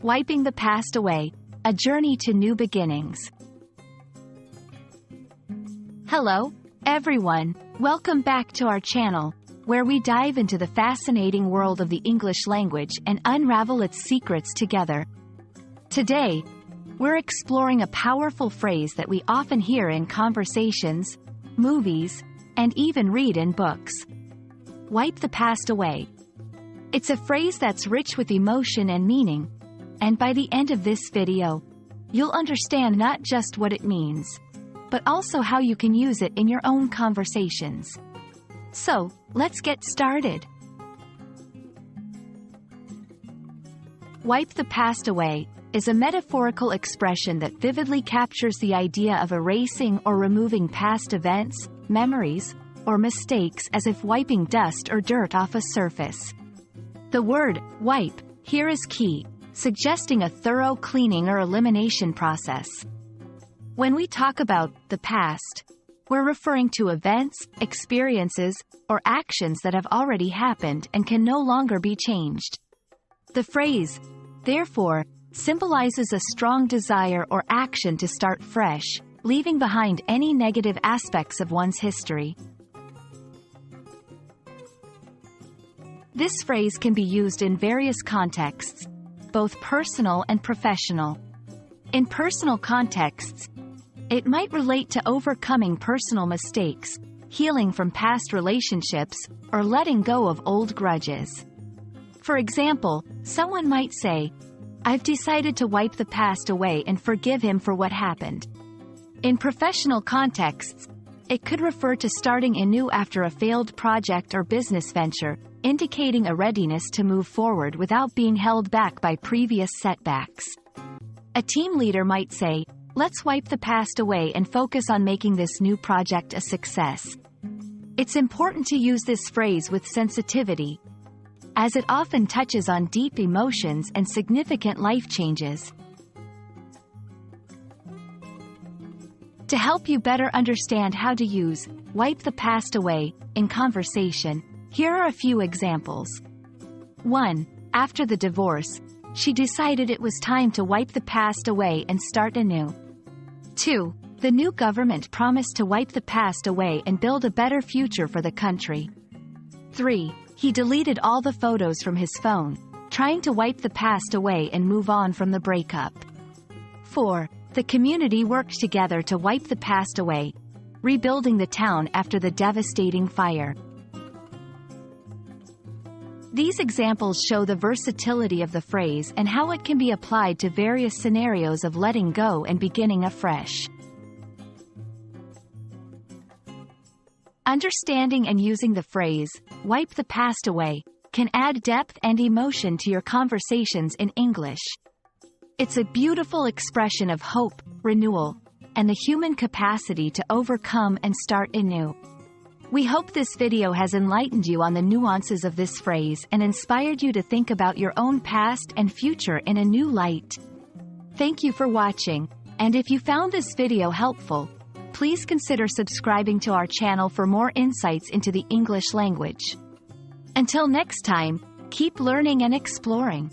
Wiping the past away, a journey to new beginnings. Hello, everyone. Welcome back to our channel, where we dive into the fascinating world of the English language and unravel its secrets together. Today, we're exploring a powerful phrase that we often hear in conversations, movies, and even read in books. Wipe the past away. It's a phrase that's rich with emotion and meaning, and by the end of this video, you'll understand not just what it means, but also how you can use it in your own conversations. So, let's get started. Wipe the past away is a metaphorical expression that vividly captures the idea of erasing or removing past events, memories, or mistakes as if wiping dust or dirt off a surface. The word wipe here is key, suggesting a thorough cleaning or elimination process. When we talk about the past, we're referring to events, experiences, or actions that have already happened and can no longer be changed. The phrase, therefore, symbolizes a strong desire or action to start fresh, leaving behind any negative aspects of one's history. This phrase can be used in various contexts, both personal and professional. In personal contexts, it might relate to overcoming personal mistakes, healing from past relationships, or letting go of old grudges. For example, someone might say, "I've decided to wipe the past away and forgive him for what happened." In professional contexts, it could refer to starting anew after a failed project or business venture, indicating a readiness to move forward without being held back by previous setbacks. A team leader might say, "Let's wipe the past away and focus on making this new project a success." It's important to use this phrase with sensitivity, as it often touches on deep emotions and significant life changes. To help you better understand how to use wipe the past away in conversation, here are a few examples. 1. After the divorce, she decided it was time to wipe the past away and start anew. 2. The new government promised to wipe the past away and build a better future for the country. 3. He deleted all the photos from his phone, trying to wipe the past away and move on from the breakup. 4. The community worked together to wipe the past away, rebuilding the town after the devastating fire. These examples show the versatility of the phrase and how it can be applied to various scenarios of letting go and beginning afresh. Understanding and using the phrase, "wipe the past away," can add depth and emotion to your conversations in English. It's a beautiful expression of hope, renewal, and the human capacity to overcome and start anew. We hope this video has enlightened you on the nuances of this phrase and inspired you to think about your own past and future in a new light. Thank you for watching, and if you found this video helpful, please consider subscribing to our channel for more insights into the English language. Until next time, keep learning and exploring.